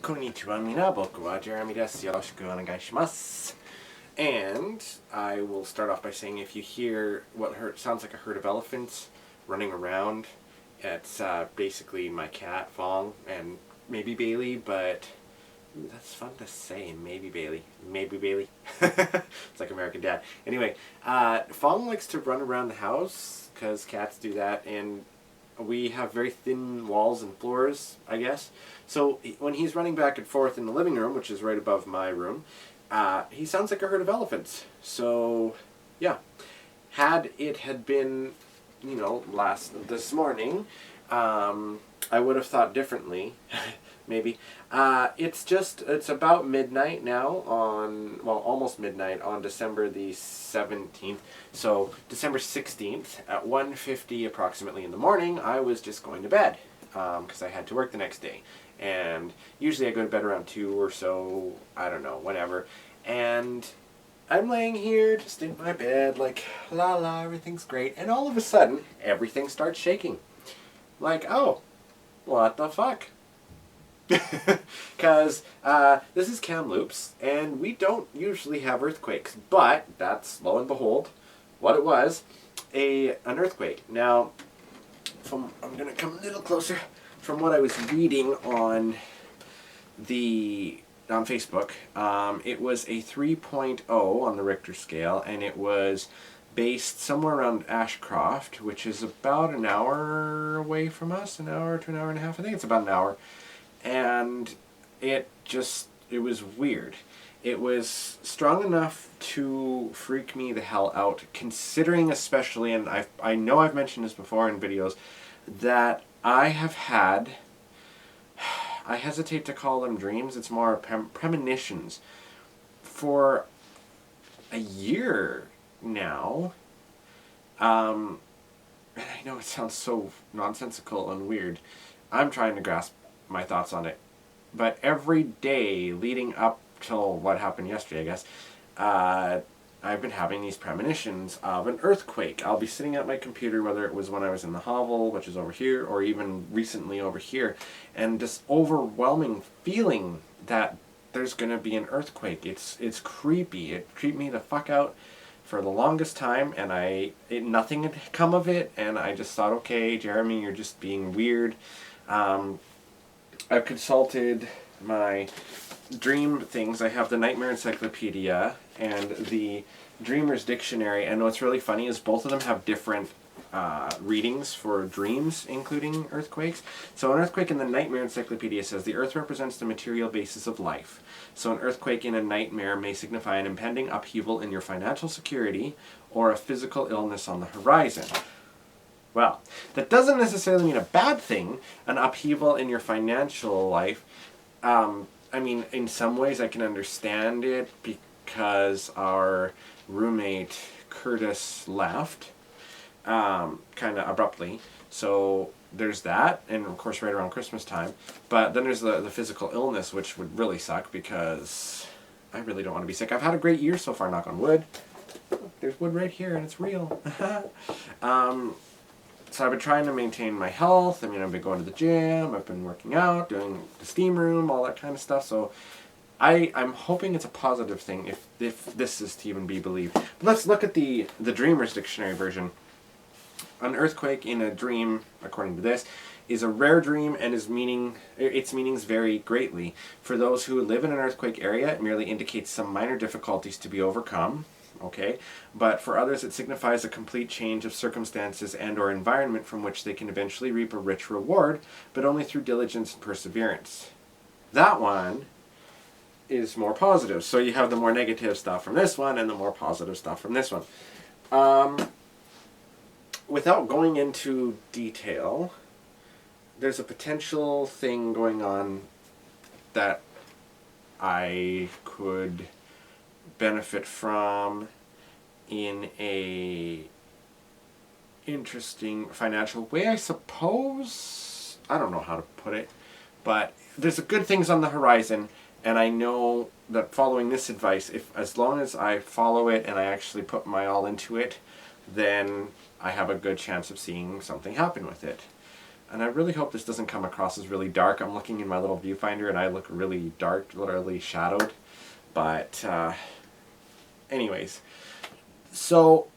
Konnichiwa mina, boku wa Jeremy desu. Yoroshiku onegaishimasu. And I will start off by saying if you hear what sounds like a herd of elephants running around, it's basically my cat, Fong, and maybe Bailey, but that's fun to say, maybe Bailey. Maybe Bailey. It's like American Dad. Anyway, Fong likes to run around the house, because cats do that, and we have very thin walls and floors, I guess. So when he's running back and forth in the living room, which is right above my room, he sounds like a herd of elephants. So, yeah. Had it had been, this morning, I would have thought differently. Maybe. It's about midnight now almost midnight on December the 17th. So, December 16th at 1:50 approximately in the morning, I was just going to bed, because I had to work the next day. And usually I go to bed around 2 or so, I don't know, whenever. And I'm laying here just in my bed, like, la la, everything's great. And all of a sudden, everything starts shaking. Like, oh, what the fuck? Because this is Kamloops, and we don't usually have earthquakes, but that's, lo and behold, what it was, an earthquake. Now, I'm going to come a little closer. From what I was reading on Facebook, it was a 3.0 on the Richter scale, and it was based somewhere around Ashcroft, which is about an hour away from us, an hour to an hour and a half. I think it's about an hour. And it was weird. It was strong enough to freak me the hell out, considering especially, and I know I've mentioned this before in videos, that I have had, I hesitate to call them dreams, it's more premonitions, for a year now. And I know it sounds so nonsensical and weird. I'm trying to grasp my thoughts on it. But every day leading up till what happened yesterday, I guess, I've been having these premonitions of an earthquake. I'll be sitting at my computer, whether it was when I was in the hovel, which is over here, or even recently over here, and this overwhelming feeling that there's going to be an earthquake. It's creepy. It creeped me the fuck out for the longest time, and nothing had come of it, and I just thought, okay, Jeremy, you're just being weird. I've consulted my dream things. I have the Nightmare Encyclopedia and the Dreamer's Dictionary, and what's really funny is both of them have different readings for dreams, including earthquakes. So an earthquake in the Nightmare Encyclopedia says, the earth represents the material basis of life. So an earthquake in a nightmare may signify an impending upheaval in your financial security or a physical illness on the horizon. Well, that doesn't necessarily mean a bad thing, an upheaval in your financial life. I mean, in some ways I can understand it because our roommate, Curtis, left kind of abruptly. So there's that, and of course right around Christmas time. But then there's the physical illness, which would really suck because I really don't want to be sick. I've had a great year so far, knock on wood. Look, there's wood right here, and it's real. So I've been trying to maintain my health. I mean, I've been going to the gym, I've been working out, doing the steam room, all that kind of stuff. So I'm hoping it's a positive thing if this is to even be believed. But let's look at the Dreamer's Dictionary version. An earthquake in a dream, according to this, is a rare dream and its meanings vary greatly. For those who live in an earthquake area, it merely indicates some minor difficulties to be overcome. Okay, but for others it signifies a complete change of circumstances and or environment from which they can eventually reap a rich reward, but only through diligence and perseverance. That one is more positive. So you have the more negative stuff from this one and the more positive stuff from this one. Without going into detail, there's a potential thing going on that I could benefit from in a interesting financial way, I suppose. I don't know how to put it, but there's good things on the horizon, and I know that following this advice, as long as I follow it and I actually put my all into it, then I have a good chance of seeing something happen with it. And I really hope this doesn't come across as really dark. I'm looking in my little viewfinder and I look really dark, literally shadowed. But anyways, so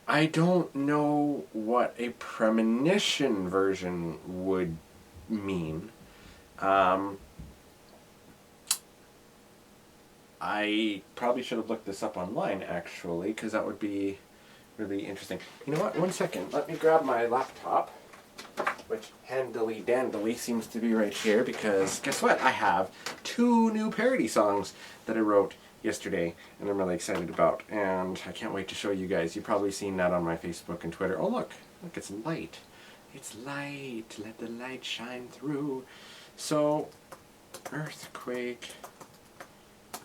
I don't know what a premonition version would mean. I probably should have looked this up online, actually, because that would be really interesting. You know what? 1 second. Let me grab my laptop, which handily dandily seems to be right here, because guess what? I have 2 new parody songs that I wrote yesterday, and I'm really excited about, and I can't wait to show you guys. You've probably seen that on my Facebook and Twitter. Oh, look, it's light. It's light. Let the light shine through. So, earthquake.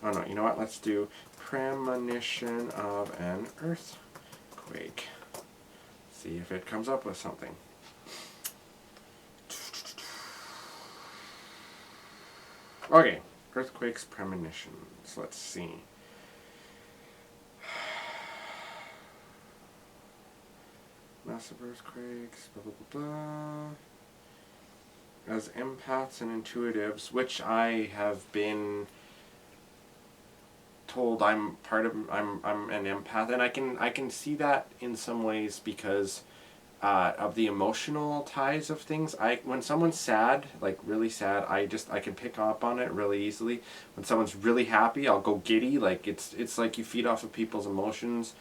Oh no, you know what? Let's do premonition of an earthquake. See if it comes up with something. Okay, earthquakes, premonitions. Let's see. Massive earthquakes, blah, blah, blah, blah. As empaths and intuitives, which I have been told I'm an empath, and I can see that in some ways because of the emotional ties of things. When someone's sad, like really sad, I can pick up on it really easily. When someone's really happy, I'll go giddy. Like it's like you feed off of people's emotions.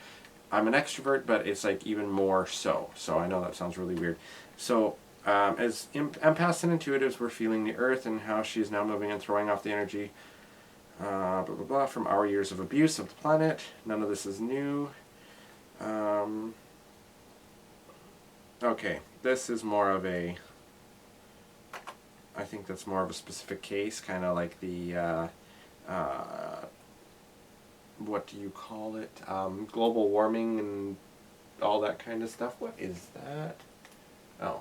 I'm an extrovert, but it's like even more so. So I know that sounds really weird. So as empaths and intuitives, we're feeling the earth and how she's now moving and throwing off the energy. Blah, blah, blah, from our years of abuse of the planet. None of this is new. Okay, this is more of a, I think that's more of a specific case, kind of like the, what do you call it, global warming and all that kind of stuff. What is that? Oh.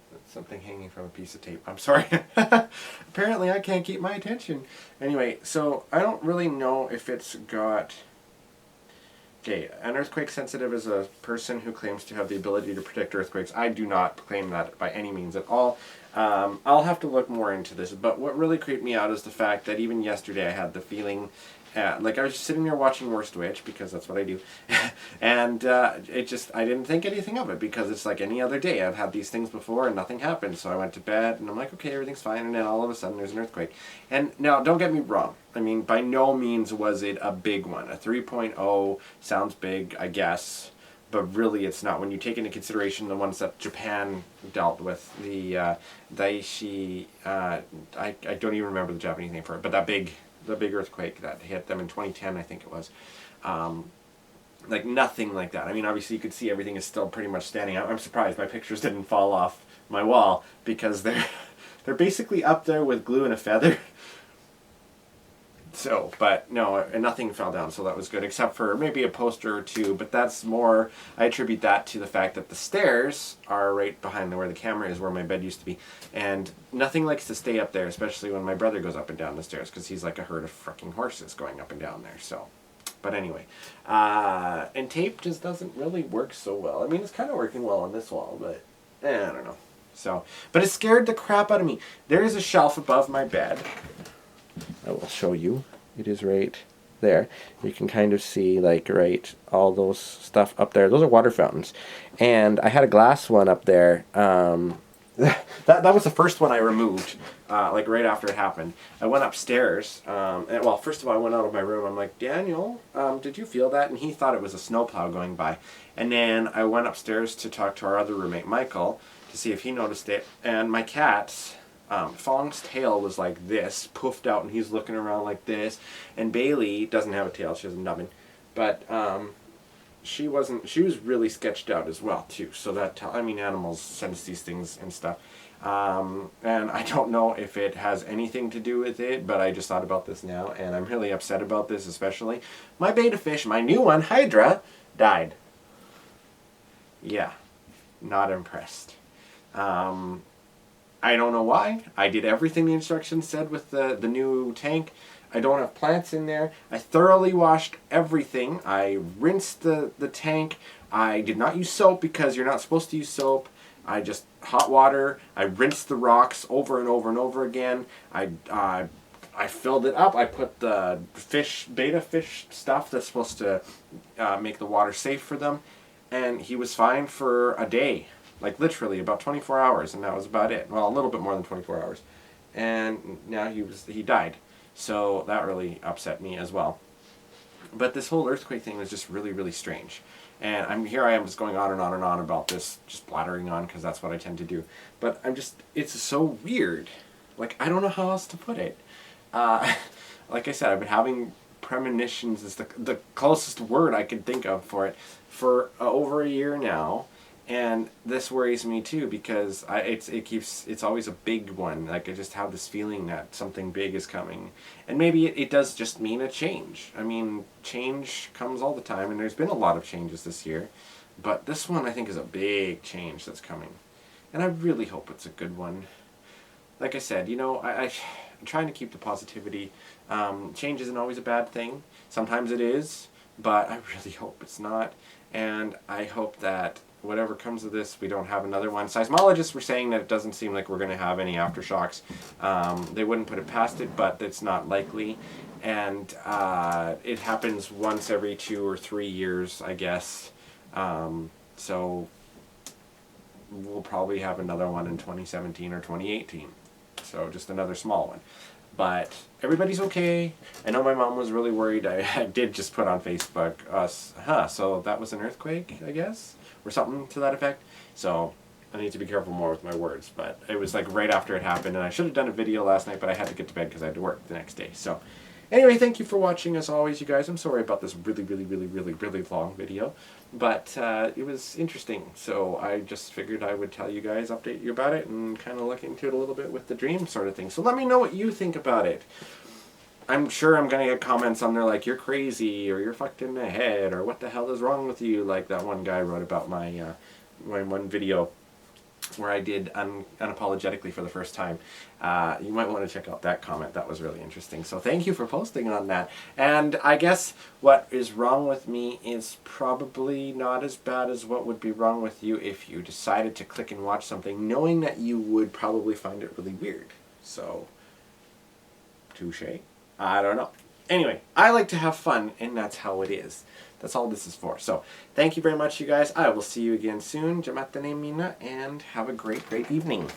That's something hanging from a piece of tape. I'm sorry. Apparently I can't keep my attention. Anyway, so I don't really know if it's got... Okay, an earthquake sensitive is a person who claims to have the ability to predict earthquakes. I do not claim that by any means at all. I'll have to look more into this, but what really creeped me out is the fact that even yesterday I had the feeling... like I was sitting there watching Worst Witch, because that's what I do, and I didn't think anything of it, because it's like any other day. I've had these things before and nothing happened, so I went to bed and I'm like, okay, everything's fine, and then all of a sudden there's an earthquake. And now, don't get me wrong, I mean, by no means was it a big one. A 3.0 sounds big, I guess, but really it's not. When you take into consideration the ones that Japan dealt with, the Daiichi, I don't even remember the Japanese name for it, but the big earthquake that hit them in 2010, I think it was. Like nothing like that. I mean, obviously you could see everything is still pretty much standing out. I'm surprised my pictures didn't fall off my wall, because they're basically up there with glue and a feather. So, but no, nothing fell down, so that was good, except for maybe a poster or two, but that's more, I attribute that to the fact that the stairs are right behind where the camera is, where my bed used to be, and nothing likes to stay up there, especially when my brother goes up and down the stairs, because he's like a herd of fucking horses going up and down there, so. But anyway, and tape just doesn't really work so well. I mean, it's kind of working well on this wall, but I don't know. So, but it scared the crap out of me. There is a shelf above my bed. I will show you. It is right there. You can kind of see, like, right, all those stuff up there. Those are water fountains. And I had a glass one up there. That was the first one I removed, like right after it happened. I went upstairs, and well, first of all, I went out of my room. I'm like, Daniel, did you feel that? And he thought it was a snowplow going by. And then I went upstairs to talk to our other roommate, Michael, to see if he noticed it. And my cat's Fong's tail was like this, poofed out, and he's looking around like this. And Bailey doesn't have a tail; she has a nubbin. But she was really sketched out as well too. So that, I mean, animals sense these things and stuff. And I don't know if it has anything to do with it, but I just thought about this now, and I'm really upset about this, especially. My betta fish, my new one, Hydra, died. Yeah, not impressed. I don't know why. I did everything the instructions said with the new tank. I don't have plants in there. I thoroughly washed everything. I rinsed the tank. I did not use soap because you're not supposed to use soap. I just hot water. I rinsed the rocks over and over and over again. I filled it up. I put the beta fish stuff that's supposed to make the water safe for them. And he was fine for a day. Like literally about 24 hours, and that was about it. Well, a little bit more than 24 hours. And now he died. So that really upset me as well. But this whole earthquake thing was just really, really strange. And I am just going on and on and on about this, just blathering on because that's what I tend to do. But it's so weird. Like, I don't know how else to put it. Like I said, I've been having premonitions is the closest word I could think of for it for over a year now. And this worries me too because it's always a big one. Like I just have this feeling that something big is coming, and maybe it does just mean a change. I mean, change comes all the time, and there's been a lot of changes this year, but this one I think is a big change that's coming, and I really hope it's a good one. Like I said, I'm trying to keep the positivity. Change isn't always a bad thing. Sometimes it is, but I really hope it's not, and I hope that whatever comes of this, we don't have another one. Seismologists were saying that it doesn't seem like we're going to have any aftershocks. They wouldn't put it past it, but it's not likely. And it happens once every 2 or 3 years, I guess. So we'll probably have another one in 2017 or 2018. So just another small one. But everybody's okay. I know my mom was really worried. I did just put on Facebook, so that was an earthquake, I guess? Or something to that effect. So I need to be careful more with my words. But it was like right after it happened, and I should have done a video last night, but I had to get to bed because I had to work the next day. So anyway, thank you for watching as always, you guys. I'm sorry about this really, really, really, really, really long video. But it was interesting. So I just figured I would tell you guys, update you about it, and kind of look into it a little bit with the dream sort of thing. So let me know what you think about it. I'm sure I'm going to get comments on there like, you're crazy, or you're fucked in the head, or what the hell is wrong with you, like that one guy wrote about my one video where I did unapologetically for the first time. You might want to check out that comment. That was really interesting. So thank you for posting on that. And I guess what is wrong with me is probably not as bad as what would be wrong with you if you decided to click and watch something knowing that you would probably find it really weird. So, touche? I don't know. Anyway, I like to have fun, and that's how it is. That's all this is for. So, thank you very much, you guys. I will see you again soon. Jamatane mina, and have a great, great evening.